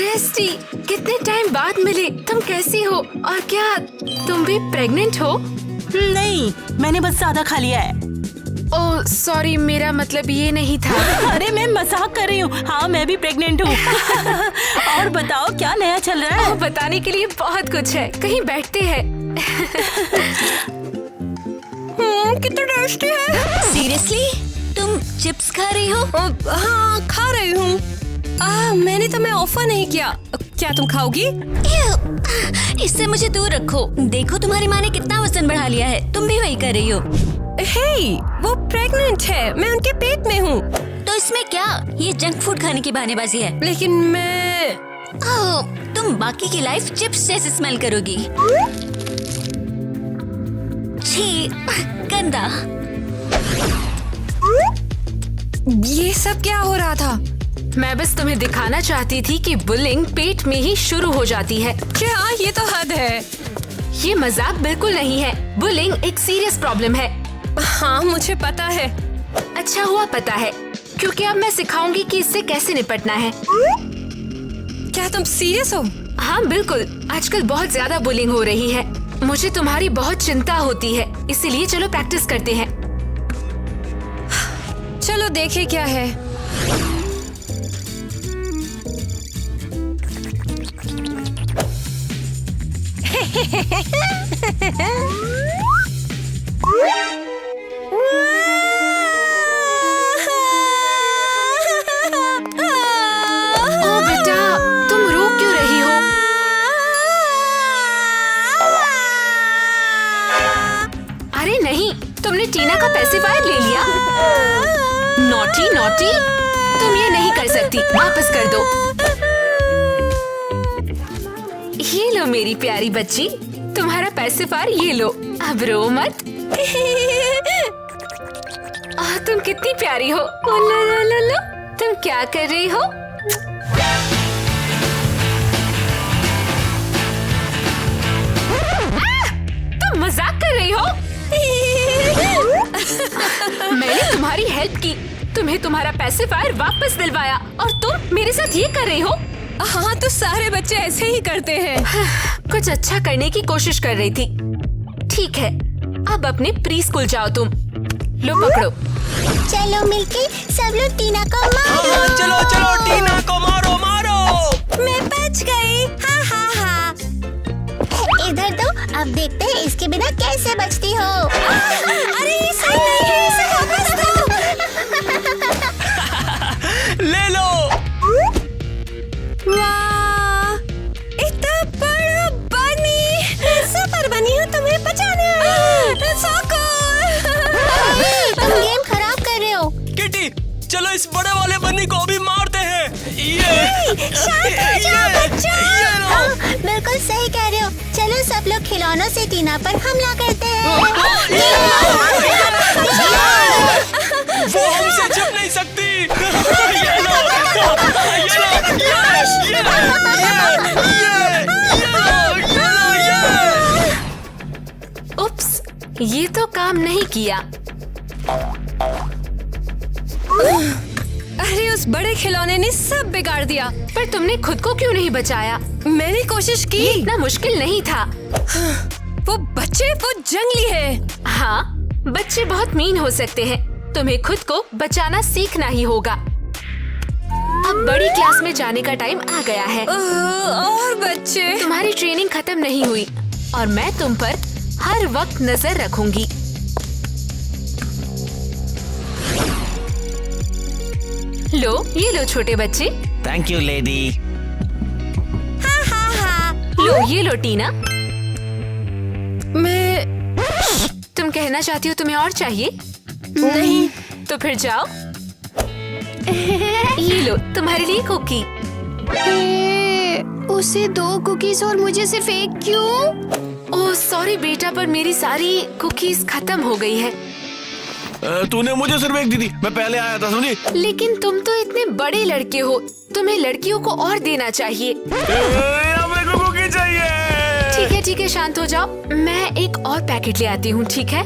रेस्टी, कितने टाइम बाद मिले। तुम कैसी हो? और क्या तुम भी प्रेग्नेंट हो? नहीं, मैंने बस ज्यादा खा लिया है। ओह सॉरी, मेरा मतलब ये नहीं था। अरे मैं मजाक कर रही हूँ। हाँ, मैं भी प्रेग्नेंट हूँ। और बताओ क्या नया चल रहा है? बताने के लिए बहुत कुछ है, कहीं बैठते हैं। कितना टेस्टी है। सीरियसली? तुम चिप्स खा रही हो? हाँ, खा रही हूँ। मैंने तुम्हें ऑफर नहीं किया। क्या तुम खाओगी? इससे मुझे दूर रखो। देखो तुम्हारी माँ ने कितना वजन बढ़ा लिया है, तुम भी वही कर रही हो। हे, वो प्रेग्नेंट है, मैं उनके पेट में हूँ। तो इसमें क्या, ये जंक फूड खाने की बहानेबाजी है। लेकिन मैं तुम बाकी की लाइफ चिप्स जैसे स्मेल करोगी। छी, गंदा। ये सब क्या हो रहा था? मैं बस तुम्हें दिखाना चाहती थी कि बुलिंग पेट में ही शुरू हो जाती है। क्या? ये तो हद है। ये मजाक बिल्कुल नहीं है। बुलिंग एक सीरियस प्रॉब्लम है। हाँ, मुझे पता है। अच्छा हुआ पता है, क्योंकि अब मैं सिखाऊंगी कि इससे कैसे निपटना है। क्या तुम सीरियस हो? हाँ बिल्कुल, आजकल बहुत ज्यादा बुलिंग हो रही है। मुझे तुम्हारी बहुत चिंता होती है, इसीलिए चलो प्रैक्टिस करते हैं। चलो देखे क्या है। ओ बेटा, तुम रो क्यों रही हो? अरे नहीं, तुमने टीना का पेसिफायर ले लिया। नॉटी नॉटी, तुम ये नहीं कर सकती, वापस कर दो। ये लो मेरी प्यारी बच्ची, तुम्हारा पेसिफायर ये लो। अब रो मत। तुम कितनी प्यारी हो। ओ लो लो लो लो, तुम क्या कर रही हो? तुम मजाक कर रही हो? मैंने तुम्हारी हेल्प की, तुम्हें तुम्हारा पेसिफायर वापस दिलवाया, और तुम मेरे साथ ये कर रही हो? हाँ, तो सारे बच्चे ऐसे ही करते हैं। कुछ अच्छा करने की कोशिश कर रही थी। ठीक है, अब अपने प्री स्कूल जाओ तुम। लो पकड़ो। चलो मिलके सब लोग टीना को मारो। हाँ, चलो चलो टीना को मारो मारो। मैं बच गई। हाँ हाँ हाँ। इधर दो, अब देखते हैं इसके बिना कैसे बचती हो। अरे ये सही नहीं है, इसे वापस दो। ले लो। वाह, इतना बड़ा बनी। सुपर बनी हूँ तुम्हें बचाने। So cool। तुम गेम खराब कर रहे हो। किटी, चलो इस बड़े वाले बन्नी को भी मारते हैं। शांत हो जाओ बच्चों। ये लो। हाँ, बिल्कुल सही कह रहे हो। चलो सब लोग खिलौनों से टीना पर हमला करते हैं। वो हमसे छिप नहीं सकती। ये लो, ये लो, ये उप्स, ये तो काम नहीं किया। अरे उस बड़े खिलौने ने सब बिगाड़ दिया। पर तुमने खुद को क्यों नहीं बचाया? मैंने कोशिश की। इतना मुश्किल नहीं था। वो बच्चे, वो जंगली है। हाँ, बच्चे बहुत मीन हो सकते हैं। तुम्हें खुद को बचाना सीखना ही होगा। अब बड़ी क्लास में जाने का टाइम आ गया है। और बच्चे? तुम्हारी ट्रेनिंग खत्म नहीं हुई, और मैं तुम पर हर वक्त नजर रखूंगी। लो, ये लो छोटे बच्चे। Thank you lady. हाँ हाँ हाँ। लो, ये लो टीना। मैं तुम कहना चाहती हो तुम्हें और चाहिए? नहीं। तो फिर जाओ। ये लो तुम्हारे लिए कुकी। उसे 2 कुकीज और मुझे सिर्फ 1 क्यों? ओह सॉरी बेटा, पर मेरी सारी कुकीज खत्म हो गई है। तूने मुझे सिर्फ एक दी थी, मैं पहले आया था, समझी? लेकिन तुम तो इतने बड़े लड़के हो, तुम्हें लड़कियों को और देना चाहिए। मेरे को कुकी चाहिए। ठीक है, शांत हो जाओ। मैं एक और पैकेट ले आती हूँ, ठीक है?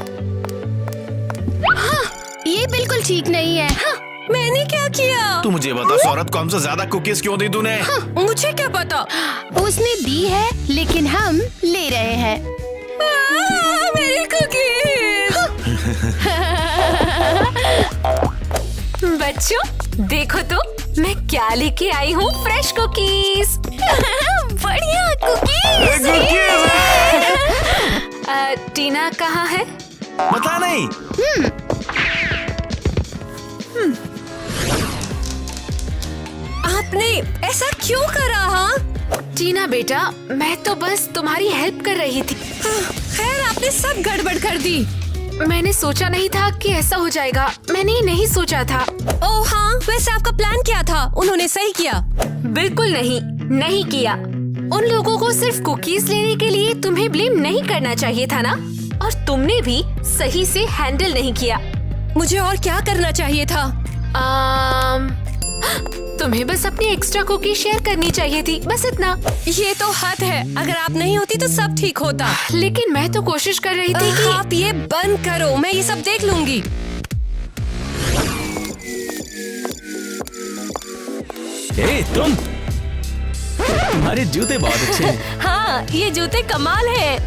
हाँ, ये बिल्कुल ठीक नहीं है। हाँ, मैंने क्या किया? तू मुझे बता सौरभ को हमसे ज्यादा कुकीज क्यों दी तूने? मुझे क्या पता? उसने दी है लेकिन हम ले रहे हैं। मेरी कुकीज। बच्चों देखो तो मैं क्या लेके आई हूँ, फ्रेश कुकीज। बढ़िया कुकीज। टीना कहाँ है? बता नहीं। आपने ऐसा क्यों करा? हाँ टीना बेटा, मैं तो बस तुम्हारी हेल्प कर रही थी। खैर, आपने सब गड़बड़ कर दी। मैंने सोचा नहीं था कि ऐसा हो जाएगा। मैंने नहीं सोचा था। ओह हाँ, वैसे आपका प्लान क्या था? उन्होंने सही किया। बिल्कुल नहीं किया। उन लोगों को सिर्फ कुकीज लेने के लिए तुम्हें ब्लेम नहीं करना चाहिए था ना, और तुमने भी सही से हैंडल नहीं किया। मुझे और क्या करना चाहिए था? तुम्हें बस अपनी एक्स्ट्रा कुकी शेयर करनी चाहिए थी, बस इतना। ये तो हद है। अगर आप नहीं होती तो सब ठीक होता। लेकिन मैं तो कोशिश कर रही थी कि आप ये बंद करो, मैं ये सब देख लूंगी। तुम्हारे जूते बहुत अच्छे हैं। हाँ, ये जूते कमाल है।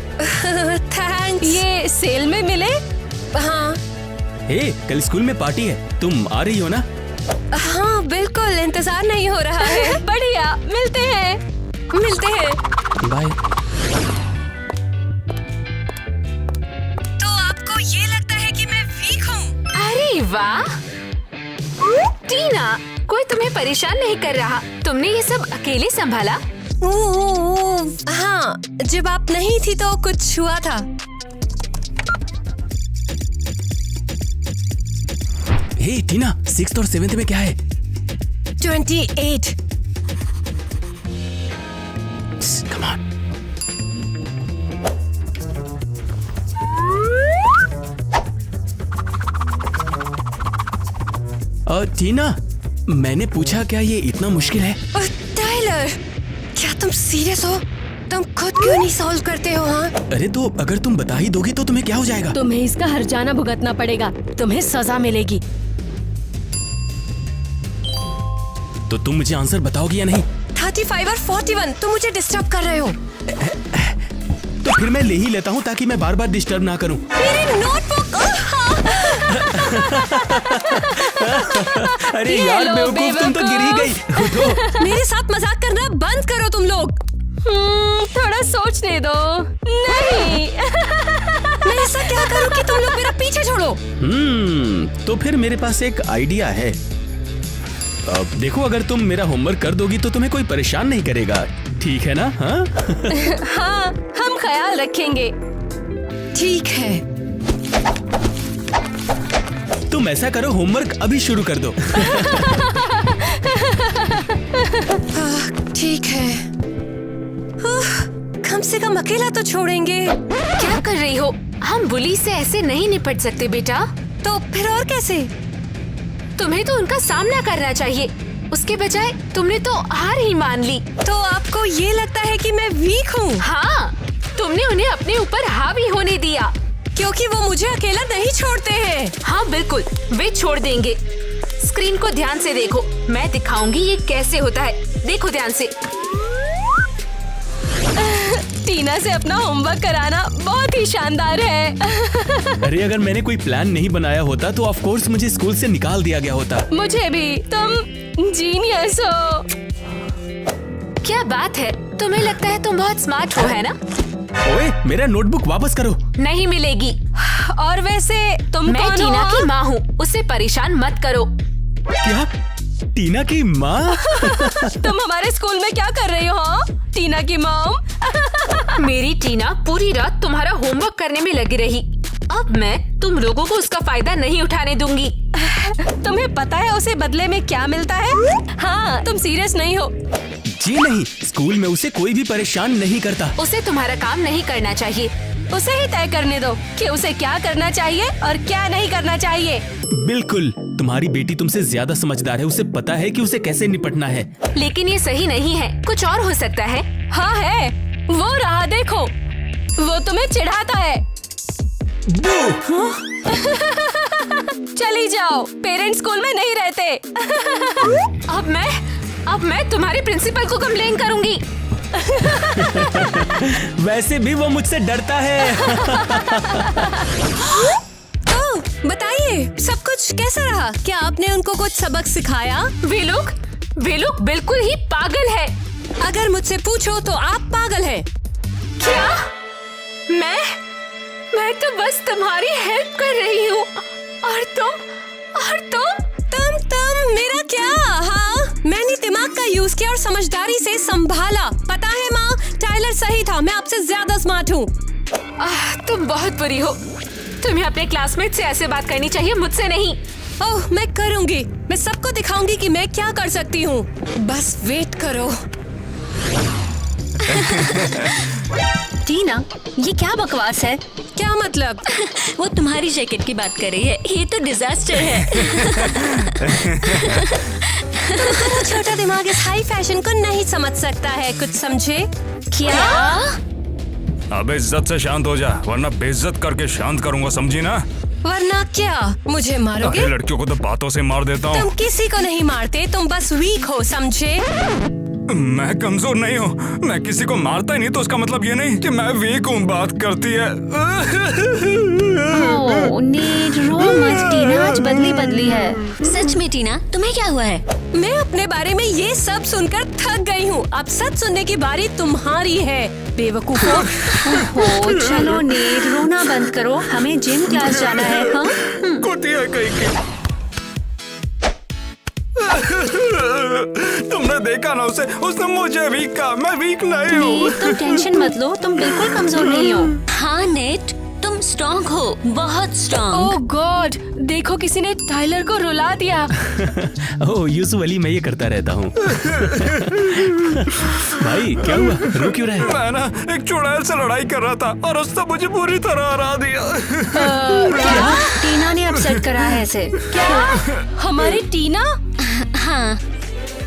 थैंक्स। ये सेल में मिले। हाँ कल स्कूल में पार्टी है, तुम आ रही हो ना? हाँ बिल्कुल, इंतजार नहीं हो रहा है। बढ़िया, मिलते हैं। बाय। तो आपको ये लगता है कि मैं वीक हूँ? अरे वाह टीना, कोई तुम्हें परेशान नहीं कर रहा। तुमने ये सब अकेले संभाला? हाँ, जब आप नहीं थी तो कुछ हुआ था। हे टीना, 6th और 7th में क्या है? 28। Come on. टीना, मैंने पूछा क्या ये इतना मुश्किल है? टाइलर, क्या तुम सीरियस हो? तुम खुद क्यों नहीं सॉल्व करते हो? हाँ अरे तो अगर तुम बता ही दोगी तो तुम्हें क्या हो जाएगा? तुम्हें इसका हर्जाना भुगतना पड़ेगा। तुम्हें सजा मिलेगी। तो तुम मुझे आंसर बताओगी या नहीं? 35 और 41, तुम मुझे डिस्टर्ब कर रहे हो। तो फिर मैं ले ही लेता हूँ ताकि मैं बार बार डिस्टर्ब ना करूँ। मेरी नोटबुक। अरे यार बेवकूफ, तुम तो गिर ही गई। उठो। मेरे साथ मजाक करना बंद करो तुम लोग। थोड़ा सोचने दो। नहीं। मैं ऐसा क्या करूं कि तुम लोग मेरा पीछे छोड़ो? तो फिर मेरे पास एक आइडिया है। अब देखो, अगर तुम मेरा होमवर्क कर दोगी तो तुम्हें कोई परेशान नहीं करेगा, ठीक है ना? हाँ? हाँ, हम ख्याल रखेंगे। ठीक है। तुम ऐसा करो, होमवर्क अभी शुरू कर दो। ठीक है। कम से कम अकेला तो छोड़ेंगे। क्या कर रही हो? हम बुली से ऐसे नहीं निपट सकते बेटा। तो फिर और कैसे? तुम्हें तो उनका सामना करना चाहिए, उसके बजाय तुमने तो हार ही मान ली। तो आपको ये लगता है कि मैं वीक हूँ? हाँ, तुमने उन्हें अपने ऊपर हावी होने दिया। क्योंकि वो मुझे अकेला नहीं छोड़ते हैं। हाँ बिल्कुल, वे छोड़ देंगे। स्क्रीन को ध्यान से देखो, मैं दिखाऊंगी ये कैसे होता है। देखो ध्यान से। टीना से अपना होमवर्क कराना बहुत ही शानदार है। अरे अगर मैंने कोई प्लान नहीं बनाया होता तो ऑफ कोर्स मुझे स्कूल से निकाल दिया गया होता। मुझे भी। तुम जीनियस हो। क्या बात है, तुम्हें लगता है तुम बहुत स्मार्ट हो, है ना? ओए, मेरा नोटबुक वापस करो। नहीं मिलेगी। और वैसे तुम मैं कौन टीना हो? की माँ हूँ, उसे परेशान मत करो। क्या? टीना की माँ? तुम हमारे स्कूल में क्या कर रही हो? टीना की मॉम। मेरी टीना पूरी रात तुम्हारा होमवर्क करने में लगी रही। अब मैं तुम लोगों को उसका फायदा नहीं उठाने दूंगी। तुम्हें पता है उसे बदले में क्या मिलता है? हाँ, तुम सीरियस नहीं हो। जी नहीं, स्कूल में उसे कोई भी परेशान नहीं करता। उसे तुम्हारा काम नहीं करना चाहिए। उसे ही तय करने दो कि उसे क्या करना चाहिए और क्या नहीं करना चाहिए। बिल्कुल, तुम्हारी बेटी तुमसे ज्यादा समझदार है, उसे पता है कि उसे कैसे निपटना है। लेकिन ये सही नहीं है, कुछ और हो सकता है। हाँ है, वो रहा देखो, वो तुम्हें चिढ़ाता है। चली जाओ, पेरेंट्स स्कूल में नहीं रहते। अब मैं तुम्हारे प्रिंसिपल को कंप्लेन करूंगी। वैसे भी वो मुझसे डरता है। तो बताइए, सब कुछ कैसा रहा? क्या आपने उनको कुछ सबक सिखाया? वे लोग बिल्कुल ही पागल है। अगर मुझसे पूछो तो आप पागल हैं। क्या? मैं तो बस तुम्हारी हेल्प कर रही हूँ और तुम मेरा क्या? हाँ, मैंने दिमाग का यूज किया और समझदारी से संभाला। पता है माँ, टाइलर सही था, मैं आपसे ज्यादा स्मार्ट हूँ। तुम बहुत बुरी हो। तुम्हें अपने क्लासमेट से ऐसे बात करनी चाहिए, मुझसे नहीं। ओह, मैं करूँगी। मैं सबको दिखाऊंगी कि मैं क्या कर सकती हूँ। बस वेट करो। टीना, ये क्या बकवास है? क्या मतलब? वो तुम्हारी जैकेट की बात कर रही है। ये तो डिजास्टर है। तुम्हारा छोटा दिमाग इस हाई फैशन को नहीं समझ सकता है, कुछ समझे? क्या? अब इज्जत से शांत हो जा, वरना बेइज्जत करके शांत करूंगा, समझी ना? वरना क्या? मुझे मारोगे? अरे लड़कियों को तो बातों से मार देता हूँ। तुम किसी को नहीं मारते, तुम बस वीक हो, समझे? मैं कमजोर नहीं हूँ, मैं किसी को मारता ही नहीं, तो उसका मतलब ये नहीं कि मैं वीक हूँ। बात करती है। नीड रो मत टीना, आज बदली है। सच में टीना, तुम्हें क्या हुआ है? मैं अपने बारे में ये सब सुनकर थक गई हूँ। अब सच सुनने की बारी तुम्हारी है, बेवकूफो। ओहो, चलो नीड, रोना बंद करो, हमें जिम क्लास जाना है। हाँ? कुतिया कहीं की। तुमने देखा ना उसे, उसने मुझे वीक कहा। मैं वीक नहीं हूँ। तुम टेंशन मत लो, तुम बिल्कुल कमजोर नहीं हो। हाँ नेट, तुम स्ट्रॉन्ग हो, बहुत स्ट्रॉन्ग। ओह गॉड, देखो किसी ने टाइलर को रुला दिया। ओह यूजुअली मैं ये करता रहता हूँ। भाई क्या हुआ, रो क्यों रहे? मैं ना एक चुड़ैल से लड़ाई कर रहा था और उसने मुझे पूरी तरह हरा दिया। क्या? टीना ने अपसेट करा है इसे। क्या? हमारी टीना? हाँ।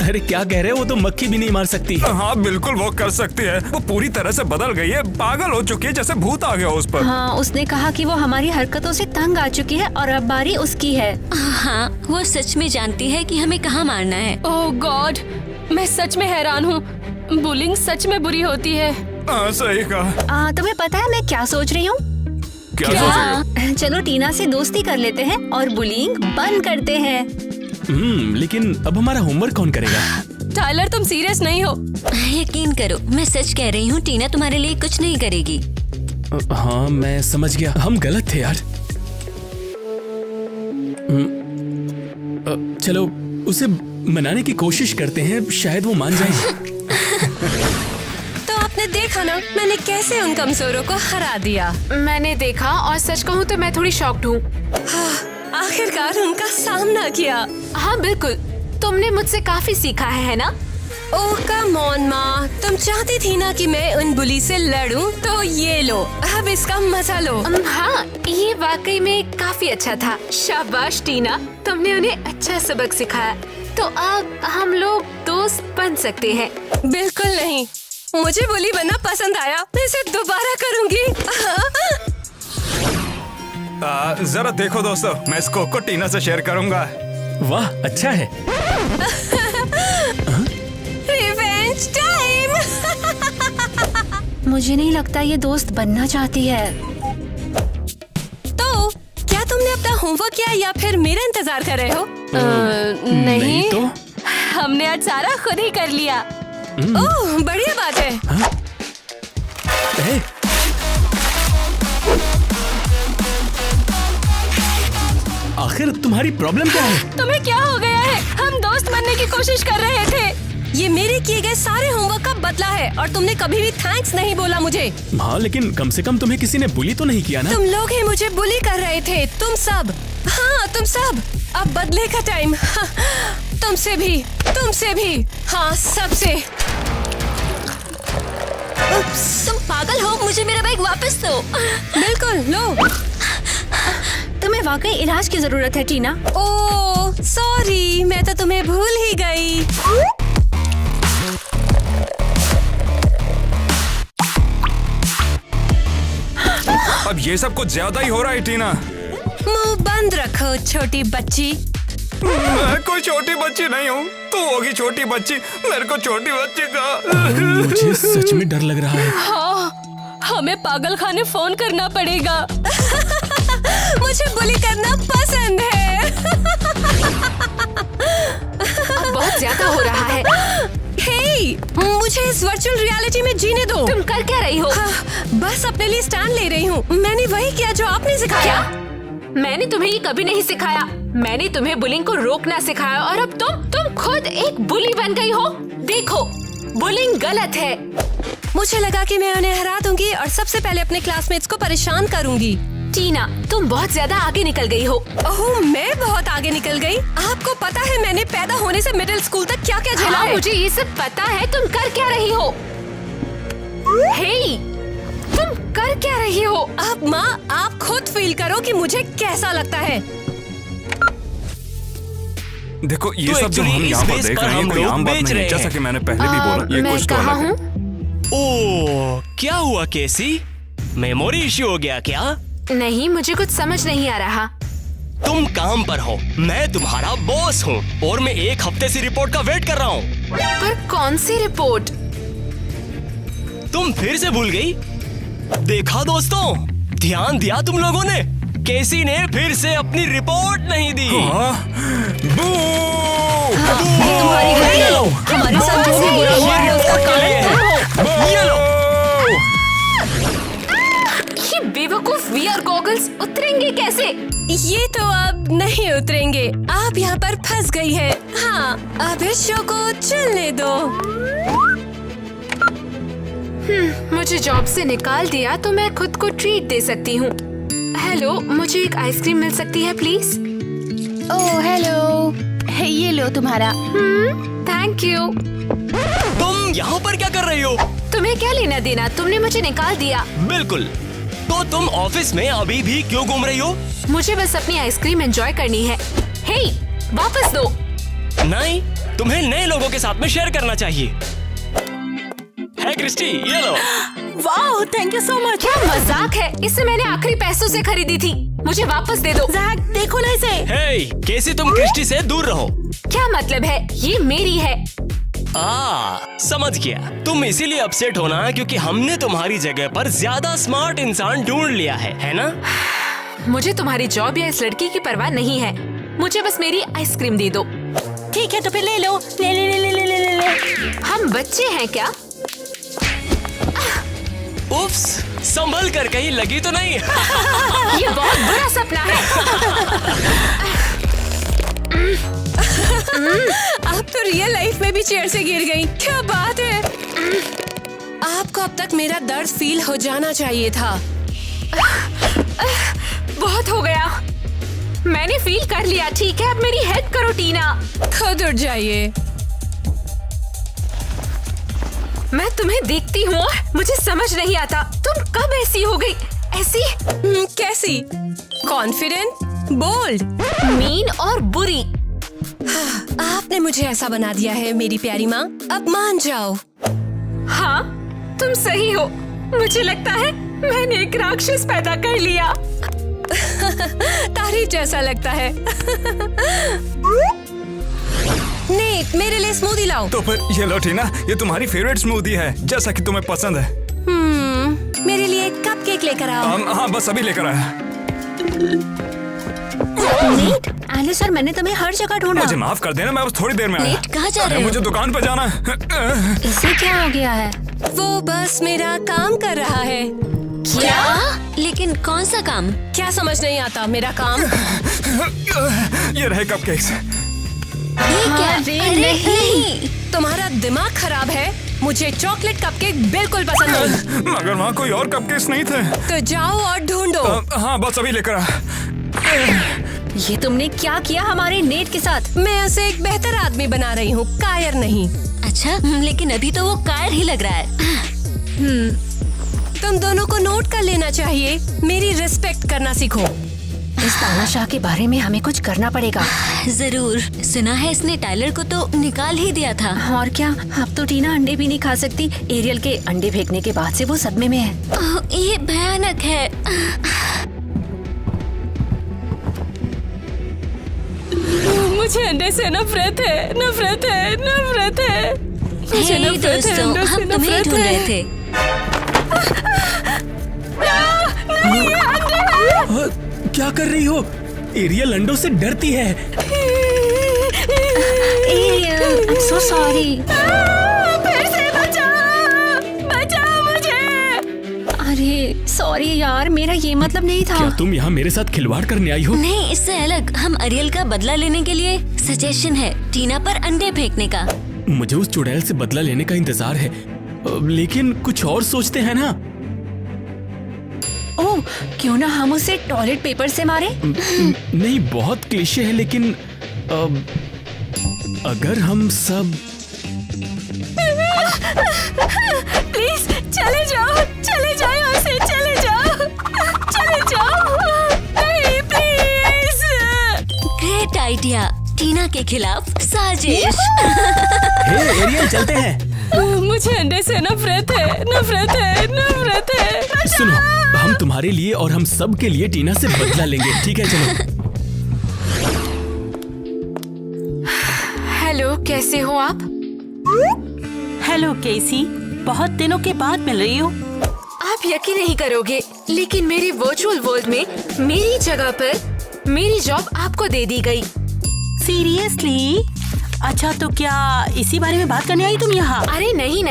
अरे क्या कह रहे हो, वो तो मक्खी भी नहीं मार सकती। हाँ बिल्कुल वो कर सकती है। वो पूरी तरह से बदल गई है, पागल हो चुकी है, जैसे भूत आ गया उस पर। हाँ, उसने कहा कि वो हमारी हरकतों से तंग आ चुकी है और अब बारी उसकी है। हाँ, वो सच में जानती है कि हमें कहाँ मारना है। ओह गॉड, मैं सच में हैरान हूँ। बुलिंग सच में बुरी होती है। हाँ सही कहा। तुम्हें पता है मैं क्या सोच रही हूँ? क्या सोच रही हो? चलो टीना से दोस्ती कर लेते हैं और बुलिंग बंद करते हैं। लेकिन अब हमारा होमवर्क कौन करेगा? टाइलर, तुम सीरियस नहीं हो? यकीन करो, मैं सच कह रही हूँ, टीना तुम्हारे लिए कुछ नहीं करेगी। हाँ मैं समझ गया, हम गलत थे यार। चलो उसे मनाने की कोशिश करते हैं, शायद वो मान जाए। तो आपने देखा ना, मैंने कैसे उन कमजोरों को हरा दिया। मैंने देखा और सच कहूँ तो मैं थोड़ी शॉक्ड हूँ। आखिरकार उनका सामना किया। हाँ बिल्कुल, तुमने मुझसे काफी सीखा है ना? ओह कम ऑन माँ, तुम चाहती थी ना कि मैं उन बुली से लड़ूं, तो ये लो, अब इसका मजा लो। हाँ, ये वाकई में काफी अच्छा था। शाबाश टीना, तुमने उन्हें अच्छा सबक सिखाया। तो अब हम लोग दोस्त बन सकते हैं। बिल्कुल नहीं, मुझे बुली बनना पसंद आया, मैं इसे दोबारा करूँगी। जरा देखो दोस्तों, मैं इस कोक को टीना से शेयर करूंगा। वाह अच्छा है। Revenge time. मुझे नहीं लगता ये दोस्त बनना चाहती है। तो क्या तुमने अपना होमवर्क किया या फिर मेरा इंतजार कर रहे हो? नहीं तो? हमने आज सारा खुद ही कर लिया। ओह बढ़िया बात है। है? आखिर तुम्हारी प्रॉब्लम क्या है? तुम्हें क्या हो गया है? हम दोस्त बनने की कोशिश कर रहे थे। ये मेरे किए गए सारे होमवर्क का बदला है और तुमने कभी भी थैंक्स नहीं बोला मुझे। हाँ लेकिन कम से कम तुम्हें किसी ने बुली तो नहीं किया ना? तुम लोग ही मुझे बुली कर रहे थे, तुम सब। हाँ तुम सब। अब बदले का टाइम। हाँ, तुमसे भी। हाँ सबसे। तुम पागल हो, मुझे मेरा बैग वापस दो। बिल्कुल लो। तुम्हें वाकई इलाज की जरूरत है टीना। ओह सॉरी, मैं तो तुम्हें भूल ही गई। अब ये सब कुछ ज्यादा ही हो रहा है टीना। मुंह बंद रखो छोटी बच्ची। मैं कोई छोटी बच्ची नहीं हूँ, तू होगी छोटी बच्ची। मेरे को छोटी बच्ची का मुझे सच में डर लग रहा है। हाँ, हमें पागल खाने फोन करना पड़ेगा। मुझे बुली करना पसंद है। अब बहुत ज्यादा हो रहा है। हे, मुझे इस वर्चुअल रियलिटी में जीने दो। तुम कर क्या रही हो? हाँ, बस अपने लिए स्टैंड ले रही हूँ। मैंने वही किया जो आपने सिखाया। क्या? मैंने तुम्हें ये कभी नहीं सिखाया। मैंने तुम्हें बुलिंग को रोकना सिखाया और अब तुम खुद एक बुली बन गई हो। देखो, बुलिंग गलत है। मुझे लगा कि मैं उन्हें हरा दूंगी और सबसे पहले अपने क्लासमेट्स को परेशान करूंगी। टीना, तुम बहुत ज्यादा आगे निकल गई हो। ओह, मैं बहुत आगे निकल गई। आपको पता है मैंने पैदा होने से मिडिल स्कूल तक क्या क्या झेला हाँ, है? मुझे ये सब पता है। तुम कर क्या रही हो? हे, तुम कर क्या रही हो? अब माँ, आप खुद फील करो कि मुझे कैसा लगता है। देखो ये तो सब जो हम actually यहाँ इस पर बेस देख पर रहे हैं हम कोई लोग आम बात बेच नहीं रहे है। जैसा हैं। कि मैंने पहले भी बोला, ये मैं कुछ तो कहाँ अलग है। हूँ? ओ, क्या हुआ केसी? मेमोरी इश्यू हो गया क्या? नहीं, मुझे कुछ समझ नहीं आ रहा। तुम काम पर हो, मैं तुम्हारा बॉस हूँ और मैं एक हफ्ते से रिपोर्ट का वेट कर रहा हूँ। पर कौन सी रिपोर्ट? तुम फिर से भूल गई? देखा दोस्तों, ध्यान दिया तुम लोगों ने? केसी ने फिर से अपनी रिपोर्ट नहीं दी। तुम्हारी गलती है। हमारे साथ जो भी बुरा हुआ है उसका कारण ये लो। ये बेवकूफ VR गॉगल्स उतरेंगे कैसे? ये तो अब नहीं उतरेंगे। आप यहाँ पर फंस गई है। हाँ, अब इस शो को चलने दो। मुझे जॉब से निकाल दिया तो मैं खुद को ट्रीट दे सकती हूँ। हेलो, मुझे एक आइसक्रीम मिल सकती है प्लीज? ओह हेलो, ये लो तुम्हारा। Thank you. तुम यहाँ पर क्या कर रही हो? तुम्हें क्या लेना देना? तुमने मुझे निकाल दिया। बिल्कुल। तो तुम ऑफिस में अभी भी क्यों घूम रही हो? मुझे बस अपनी आइसक्रीम एंजॉय करनी है। हे, वापस दो। नहीं, तुम्हें नए लोगों के साथ में शेयर करना चाहिए। है क्रिस्टी, ये लो। वाह, थैंक यू सो मच। क्या मजाक है? इसे मैंने आखिरी पैसों से खरीदी थी। मुझे वापस दे दो। जैक, देखो ना इसे। हे, केसी तुम क्रिस्टी से दूर रहो। क्या मतलब है? ये मेरी है। समझ गया। तुम इसीलिए अपसेट होना क्योंकि हमने तुम्हारी जगह पर ज्यादा स्मार्ट इंसान ढूंढ लिया है ना? मुझे तुम्हारी जॉब या इस लड़की की परवाह नहीं है। मुझे बस मेरी आइसक्रीम दे दो। ठीक है, तो फिर ले लो। ले ले ले ले ले ले ले। हम बच्चे हैं क्या? उफ्स, संभल कर कहीं लगी तो नहीं? ये बहुत बुरा सपना है। आप तो रियल लाइफ में भी चेयर से गिर गई। क्या बात है? आपको अब तक मेरा दर्द फील हो जाना चाहिए था। बहुत हो गया। मैंने फील कर लिया। ठीक है, अब मेरी हेल्प करो टीना। खुद उठ जाइए। मैं तुम्हें देखती हूँ, मुझे समझ नहीं आता तुम कब ऐसी हो गई। ऐसी कैसी? कॉन्फिडेंट, बोल्ड, मीन और बुरी। आपने मुझे ऐसा बना दिया है मेरी प्यारी माँ। अब मान जाओ। हाँ, तुम सही हो। मुझे लगता है मैंने एक राक्षस पैदा कर लिया। तारीफ जैसा लगता है। नेट, मेरे लिए स्मूदी लाओ। तो फिर ये लो टीना, ये तुम्हारी फेवरेट स्मूदी है, जैसा कि तुम्हें पसंद है। मेरे लिए एक कपकेक लेकर आओ। हाँ, बस अभी लेकर आया। नेट, एलिस और मैंने तुम्हें हर जगह ढूंढा। मुझे माफ कर देना, मैं बस थोड़ी देर में आया। नेट, कहाँ जा अरे, रहे हो? मुझे दुकान पर जाना है। इसे क्या हो गया है? वो बस मेरा काम कर रहा है। क्या? लेकिन कौन सा काम? क्या समझ नहीं आता मेरा काम? ये रहे कपकेक्स। ये क्या? अरे नहीं। तुम्हारा दिमाग खराब है। मुझे चॉकलेट कपकेक बिल्कुल पसंद नहीं। मगर वहाँ कोई और कपकेक्स नहीं थे। तो जाओ और ढूंढो। हाँ, बस अभी लेकर आ। ये तुमने क्या किया हमारे नेट के साथ? मैं उसे एक बेहतर आदमी बना रही हूँ, कायर नहीं। अच्छा, लेकिन अभी तो वो कायर ही लग रहा है। तुम दोनों को नोट कर लेना चाहिए। मेरी रिस्पेक्ट करना सीखो। इस तानाशाह के बारे में हमें कुछ करना पड़ेगा। जरूर। सुना है इसने टाइलर को तो निकाल ही दिया था। और क्या, अब तो टीना अंडे भी नहीं खा सकती। एरियल के अंडे फेंकने के बाद से वो सदमे में है। ये भयानक है। मुझे अंडे से नफरत है, नफरत है, नफरत है। मुझे हे नफरत है, दोस्तों, अंडों से हम तुम्हें नफरत ढूंढ है। रहे थे। क्या कर रही हो? एरियल अंडों से डरती है। Ariel, so sorry. फिर से बचाओ, बचाओ मुझे। अरे सॉरी यार, मेरा ये मतलब नहीं था। क्या तुम यहाँ मेरे साथ खिलवाड़ करने आई हो? नहीं, इससे अलग हम अरियल का बदला लेने के लिए सजेशन है टीना पर अंडे फेंकने का। मुझे उस चुड़ैल से बदला लेने का इंतजार है, लेकिन कुछ और सोचते हैं ना। ओह, क्यों ना हम उसे टॉयलेट पेपर से मारे? नहीं, बहुत क्लीशे है, लेकिन अगर हम सब प्लीज चले जाओ यहाँ से, चले जाओ। नहीं, प्लीज। ग्रेट आइडिया, टीना के खिलाफ साजिश। हे एरियल, चलते हैं। मुझे अंडे से नफरत है, नफरत है, नफरत है। सुनो, हम तुम्हारे लिए और हम सब के लिए टीना से बदला लेंगे, ठीक है? चलो। हेलो, कैसे हो आप? हेलो केसी, बहुत दिनों के बाद मिल रही हो। आप यकीन नहीं करोगे, लेकिन मेरे वर्चुअल वर्ल्ड में मेरी जगह पर मेरी जॉब आपको दे दी गई। सीरियसली? अच्छा, तो क्या इसी बारे में बात करने आई तुम यहाँ? अरे नहीं,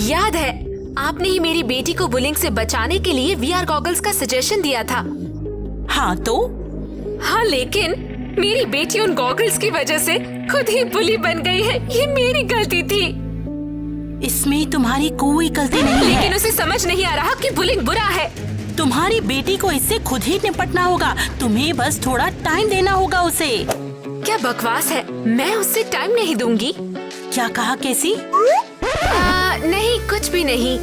याद है, आपने ही मेरी बेटी को बुलिंग से बचाने के लिए VR गॉगल्स का सजेशन दिया था। हाँ तो? हाँ, लेकिन मेरी बेटी उन गॉगल्स की वजह से खुद ही बुली बन गई है। ये मेरी गलती थी। इसमें तुम्हारी कोई गलती नहीं है। लेकिन उसे समझ नहीं आ रहा कि बुलिंग बुरा है। तुम्हारी बेटी को इससे खुद ही निपटना होगा। तुम्हें बस थोड़ा टाइम देना होगा उसे। क्या बकवास है, मैं उससे टाइम नहीं दूंगी। क्या कहा केसी? नहीं, कुछ भी नहीं।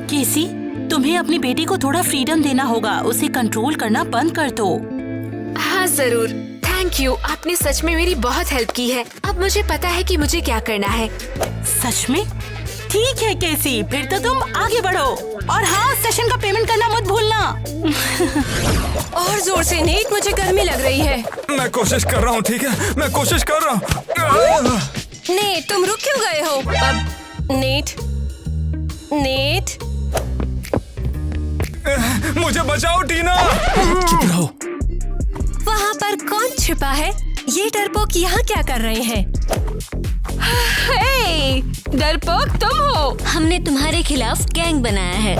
केसी, तुम्हें अपनी बेटी को थोड़ा फ्रीडम देना होगा। उसे कंट्रोल करना बंद कर दो। हाँ जरूर, थैंक यू, आपने सच में मेरी बहुत हेल्प की है। अब मुझे पता है कि मुझे क्या करना है। सच में? ठीक है केसी, फिर तो तुम आगे बढ़ो। और हाँ, सेशन का पेमेंट करना मत भूलना। और जोर से नेट, मुझे गर्मी लग रही है। मैं कोशिश कर रहा हूँ, ठीक है? मैं कोशिश कर रहा हूँ। नेट, तुम रुक क्यों गए हो? अब नेट, मुझे बचाओ टीना। चुप रहो। वहाँ पर कौन छिपा है? ये डरपोक यहाँ क्या कर रहे हैं? हे, डरपोक तुम हो? हमने तुम्हारे खिलाफ गैंग बनाया है।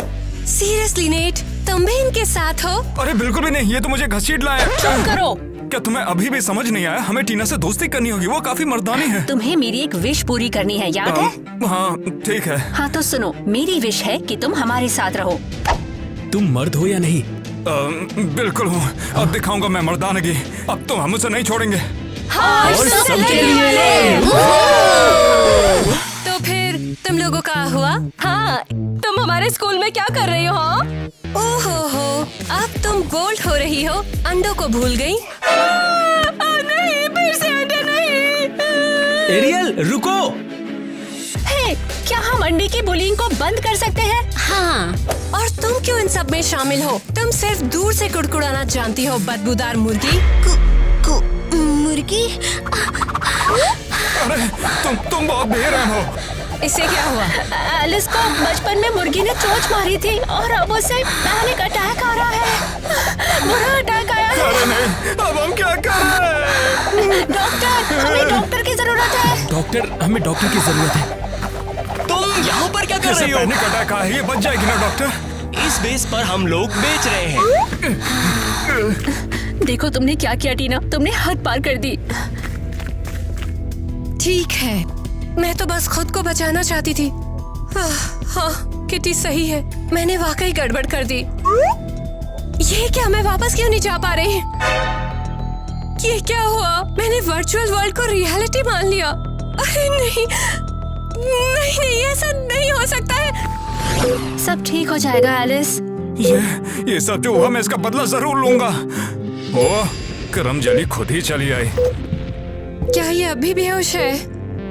सीरियसली नेट, तुम भी इनके साथ हो? अरे बिल्कुल भी नहीं, ये तो मुझे घसीट लाया। चुप करो। क्या तुम्हें अभी भी समझ नहीं आया? हमें टीना से दोस्ती करनी होगी, वो काफी मर्दानी है। तुम्हें मेरी एक विश पूरी करनी है, याद है? हाँ ठीक है। हाँ तो सुनो, मेरी विश है कि तुम हमारे साथ रहो। तुम मर्द हो या नहीं? बिल्कुल हूँ। अब दिखाऊंगा मैं मर्दानगी। अब तो हम उसे नहीं छोड़ेंगे। और सबके लिए। तो फिर तुम लोगों का हुआ? हाँ, तुम हमारे स्कूल में क्या कर रही हो? ओहो, अब तुम बोल्ड हो रही हो, अंडों को भूल गई। नहीं, फिर से अंडे नहीं। एरियल, रुको। हे, क्या हम अंडे की बुलिंग को बंद कर सकते हैं? हाँ। और तुम क्यों इन सब में शामिल हो? तुम सिर्फ दूर से कुड़कुड़ाना जानती हो, बदबूदार मुर्गी। मुर्गी? अरे तुम बहुत बेरहम हो। इससे क्या हुआ? एलिस को बचपन में मुर्गी ने चोंच मारी थी और अब उसे पैनिक अटैक आ रहा है। बुरा अटैक आया है। अरे नहीं, अब हम क्या करें? डॉक्टर, हमें डॉक्टर की जरूरत है। डॉक्टर, हमें डॉक्टर की जरूरत है। तुम यहाँ पर क्या कर इसे रही हो? पैनिक अटैक आया है, ये बच जाएगी ना डॉक्टर? इस बेस पर हम लोग बेच रहे हैं। देखो तुमने क्या किया टीना, तुमने हद पार कर दी। ठीक है, मैं तो बस खुद को बचाना चाहती थी। हाँ, किटी सही है, मैंने वाकई गड़बड़ कर दी। ये क्या, मैं वापस क्यों नहीं जा पा रही? ये क्या हुआ? मैंने वर्चुअल वर्ल्ड को रियलिटी मान लिया। अरे नहीं, ऐसा नहीं हो सकता है। सब ठीक हो जाएगा एलिस। ये सब जो हुआ, मैं इसका बदला जरूर लूंगा। ओह, करम जली खुद ही चली आई। क्या ये अभी बेहोश है?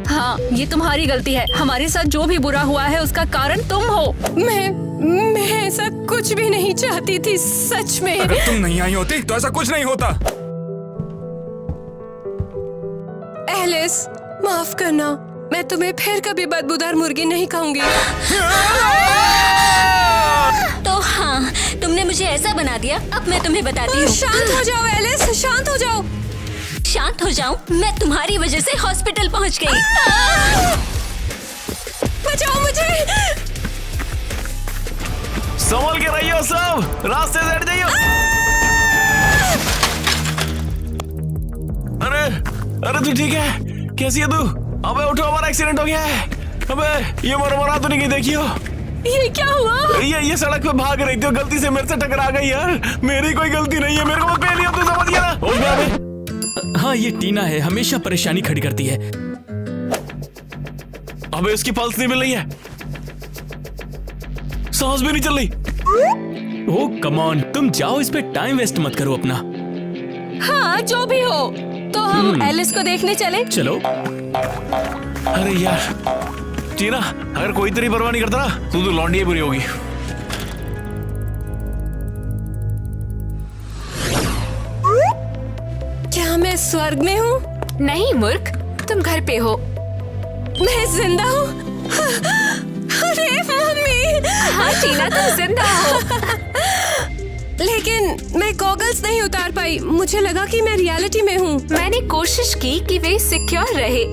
हाँ, ये तुम्हारी गलती है। हमारे साथ जो भी बुरा हुआ है उसका कारण तुम हो। मैं ऐसा कुछ भी नहीं चाहती थी, सच में। अगर तुम नहीं आई होती तो ऐसा कुछ नहीं होता। एलिस, माफ करना, मैं तुम्हें फिर कभी बदबूदार मुर्गी नहीं खाऊंगी। तो हाँ, तुमने मुझे ऐसा बना दिया। अब मैं तुम्हें बताती हूँ। शांत हो जाओ एलिस, शांत हो जाओ। शांत हो जाऊं? मैं तुम्हारी वजह से हॉस्पिटल पहुंच गई। बचाओ मुझे। संभल के रहिए सब, रास्ते से हट जाइए। अरे तू ठीक है? कैसी है तू? अबे उठो, हमारा एक्सीडेंट हो गया है। अबे ये मरा तो नहीं गई, देखियो। ये क्या हुआ? ये सड़क पे भाग रही थी, गलती से मेरे से टकरा गई यार। मेरी कोई गलती नहीं है, मेरे को पे लिया, तू समझ गया ना? हाँ, ये टीना है, हमेशा परेशानी खड़ी करती है। अबे उसकी पल्स नहीं मिल रही है, सांस भी नहीं चल रही। ओह कम ऑन, तुम जाओ, इस पे टाइम वेस्ट मत करो अपना। हाँ जो भी हो, तो हम एलिस को देखने चले। चलो। अरे यार टीना, अगर कोई तेरी परवाह नहीं करता ना, तू तो लौंडी ही बुरी होगी। क्या मैं स्वर्ग में हूँ? नहीं मूर्ख, तुम घर पे हो। मैं जिंदा हूँ। अरे मम्मी। हाँ टीना, तुम जिंदा हो। लेकिन मैं गॉगल्स नहीं उतार पाई, मुझे लगा कि मैं रियलिटी में हूँ। मैंने कोशिश की कि वे सिक्योर रहे।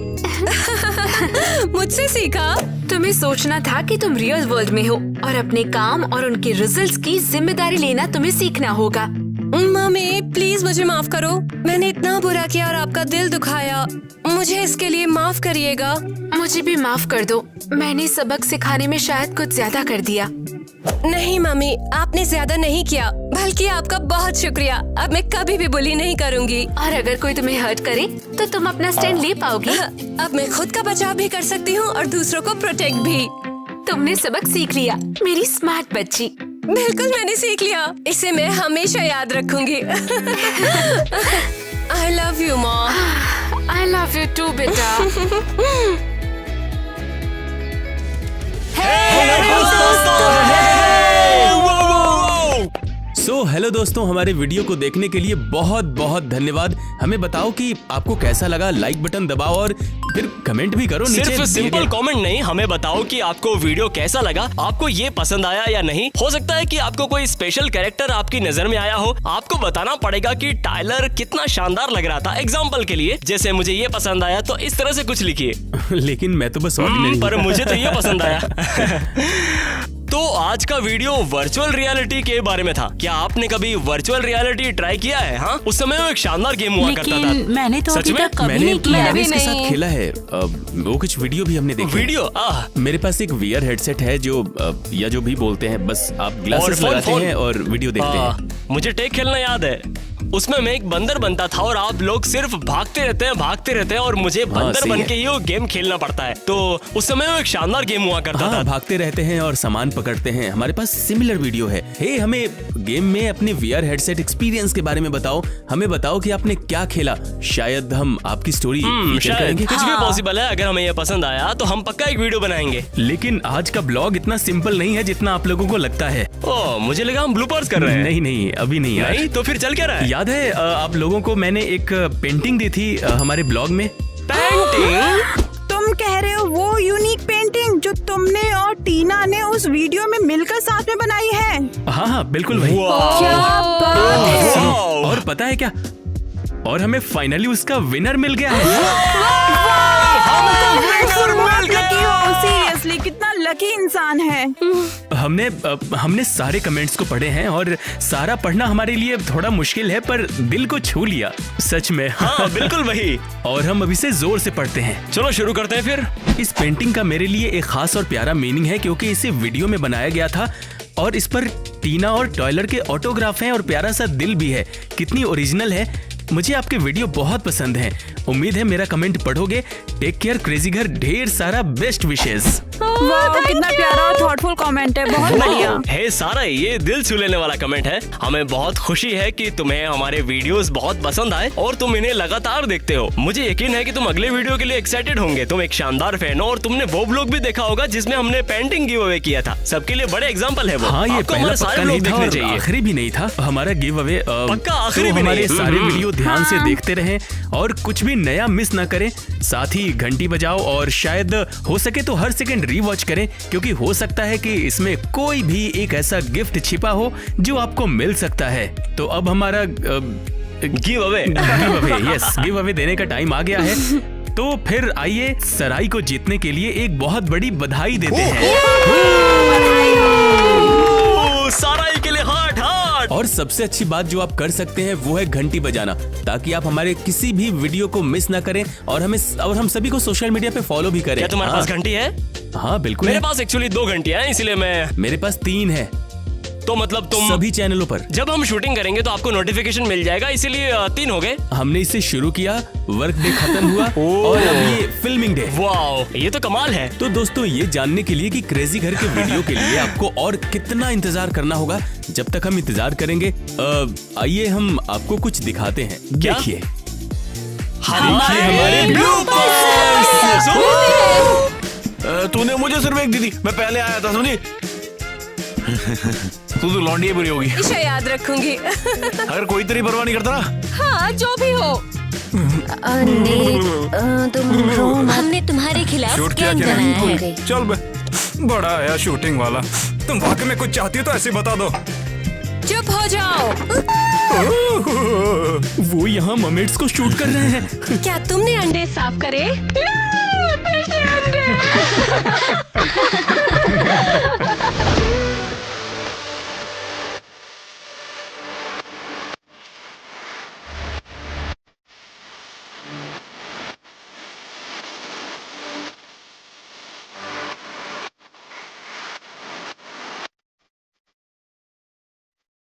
मुझसे सीखा? तुम्हें सोचना था कि तुम रियल वर्ल्ड में हो और अपने काम और उनके रिजल्ट्स की जिम्मेदारी लेना तुम्हें सीखना होगा। मम्मी प्लीज मुझे माफ करो, मैंने इतना बुरा किया और आपका दिल दुखाया, मुझे इसके लिए माफ करिएगा। मुझे भी माफ कर दो, मैंने सबक सिखाने में शायद कुछ ज्यादा कर दिया। नहीं मम्मी, आपने ज्यादा नहीं किया, बल्कि आपका बहुत शुक्रिया। अब मैं कभी भी बुली नहीं करूँगी। और अगर कोई तुम्हें हर्ट करे तो तुम अपना स्टैंड ले पाओगी। अब मैं खुद का बचाव भी कर सकती हूँ और दूसरों को प्रोटेक्ट भी। तुमने सबक सीख लिया मेरी स्मार्ट बच्ची। बिल्कुल मैंने सीख लिया, इसे मैं हमेशा याद रखूंगी। I love you mom. I love you too बेटा। सो हेलो दोस्तों, हमारे वीडियो को देखने के लिए बहुत बहुत धन्यवाद। हमें बताओ कि आपको कैसा लगा, लाइक बटन दबाओ और फिर कमेंट भी करो नीचे। सिर्फ सिंपल कमेंट नहीं, हमें बताओ कि आपको वीडियो कैसा लगा, आपको ये पसंद आया या नहीं। हो सकता है कि आपको कोई स्पेशल कैरेक्टर आपकी नजर में आया हो, आपको बताना पड़ेगा कि टाइलर कितना शानदार लग रहा था। एग्जाम्पल के लिए, जैसे मुझे ये पसंद आया तो इस तरह से कुछ लिखिए। लेकिन मैं तो बस ऑर्डिनरी पर मुझे तो ये पसंद आया। तो आज का वीडियो वर्चुअल रियलिटी के बारे में था। क्या आपने कभी वर्चुअल रियलिटी ट्राई किया है? हाँ, उस समय वो एक शानदार गेम हुआ करता था। मैंने तो सच अभी में? तक कभी नहीं किया। मैंने इसके साथ खेला है। वो कुछ वीडियो भी हमने देखे। वीडियो? मेरे पास एक VR हेडसेट है जो या जो भी बोलते हैं, बस आप ग्लासेस लगाते हैं और वीडियो देखते हैं। मुझे टेक खेलना याद है, उसमें मैं एक बंदर बनता था और आप लोग सिर्फ भागते रहते हैं और मुझे बंदर बन के ही वो गेम खेलना पड़ता है। तो उस समय वो एक शानदार गेम हुआ करता था। भागते रहते हैं और सामान पकड़ते हैं। हमारे पास सिमिलर वीडियो है। हे, हमें गेम में अपने VR हेडसेट एक्सपीरियंस के बारे में बताओ। हमें बताओ कि आपने क्या खेला, शायद हम आपकी स्टोरी फीचर करेंगे। कुछ भी पॉसिबल है। अगर हमें ये पसंद आया तो हम पक्का एक वीडियो बनाएंगे। लेकिन आज का ब्लॉग इतना सिंपल नहीं है जितना आप लोगों को लगता है। ओह, मुझे लगा हम ब्लूपर्स कर रहे हैं। नहीं, अभी नहीं यार। नहीं तो फिर चल क्या रहा है? याद है आप लोगों को मैंने एक पेंटिंग दी थी हमारे ब्लॉग में। पेंटिंग? तुम कह रहे हो वो यूनिक पेंटिंग जो तुमने और टीना ने उस वीडियो में मिलकर साथ में बनाई है? हाँ, बिल्कुल वही। क्या बात है। सुनो, और पता है क्या, और हमें फाइनली उसका विनर मिल गया है। सीरियसली कितना लकी इंसान है। हमने सारे कमेंट्स को पढ़े हैं और सारा पढ़ना हमारे लिए थोड़ा मुश्किल है, पर दिल को छू लिया सच में। हाँ, बिल्कुल वही। और हम अभी से जोर से पढ़ते हैं। चलो शुरू करते हैं फिर। इस पेंटिंग का मेरे लिए एक खास और प्यारा मीनिंग है, क्योंकि इसे वीडियो में बनाया गया था और इस पर टीना और टाइलर के ऑटोग्राफ हैं और प्यारा सा दिल भी है। कितनी ओरिजिनल है। मुझे आपके वीडियो बहुत पसंद हैं। उम्मीद है मेरा कमेंट पढ़ोगे। टेक केयर क्रेजी घर, ढेर सारा बेस्ट विशेष। वाह, कितना प्यारा और थॉटफुल कमेंट है, बहुत बढ़िया। हे सारा, ये दिल छू लेने वाला कमेंट है। हमें बहुत खुशी है कि तुम्हें हमारे वीडियोस बहुत पसंद आए और तुम इन्हें लगातार देखते हो। मुझे यकीन है कि तुम अगले वीडियो के लिए एक्साइटेड होंगे। तुम एक शानदार फैन हो और तुमने वो ब्लॉग भी देखा होगा जिसमें हमने पेंटिंग गिव अवे किया था। सबके लिए बड़े एग्जाम्पल है वो। हाँ, ये आपको पहला हमारे सारे पक्का नहीं ब्लॉग था देखने और चाहिए। आखिरी भी नहीं था हमारा गिव अवे। पक्का आखिरी भी हमारे नहीं। सारे वीडियो ध्यान से देखते रहें और कुछ भी नया मिस ना करें। साथ ही घंटी बजाओ और शायद हो सके तो हर सेकंड रीवॉच करें, क्योंकि हो सकता है कि इसमें कोई भी एक ऐसा गिफ्ट छिपा हो जो आपको मिल सकता है। तो अब हमारा give away yes, give away देने का टाइम आ गया है। तो फिर आइए सराई को जीतने के लिए एक बहुत बड़ी बधाई देते हैं। साराई के लिए हार्ट हार्ट। और सबसे अच्छी बात जो आप कर सकते हैं वो है घंटी बजाना, ताकि आप हमारे किसी भी वीडियो को मिस ना करें और हम सभी को सोशल मीडिया पे फॉलो भी करें। क्या तुम्हारे पास घंटी है? हाँ बिल्कुल। मेरे पास एक्चुअली 2 घंटियां हैं, इसलिए मेरे पास 3 है। तो मतलब तुम सभी चैनलों पर जब हम शूटिंग करेंगे तो आपको नोटिफिकेशन मिल जाएगा, इसीलिए 3 हो गए। हमने इसे शुरू किया, वर्क डे खत्म हुआ और अब ये फिल्मिंग डे। वाह, ये तो कमाल है। तो दोस्तों, ये जानने के लिए कि क्रेजी घर के वीडियो के लिए आपको और कितना इंतजार करना होगा, जब तक हम इंतजार करेंगे आइए हम आपको कुछ दिखाते हैं। देखिए हमारे तूने मुझे सिर्फ एक दी थी, मैं पहले आया था, समझी? तू तो लौंडी बुरी होगी। इसे याद रखूंगी। अगर कोई तेरी परवाह नहीं करता ना। हाँ, जो भी हो। तुम रो मत। हमने तुम्हारे खिलाफ शूट किया स्कैम क्या? बनाया है। चल बे, बड़ा आया शूटिंग वाला। तुम वाकई में कुछ चाहती हो तो ऐसे बता दो। चुप हो जाओ। वो यहाँ ममेट्स को शूट कर रहे हैं। क्या तुमने अंडे साफ करे?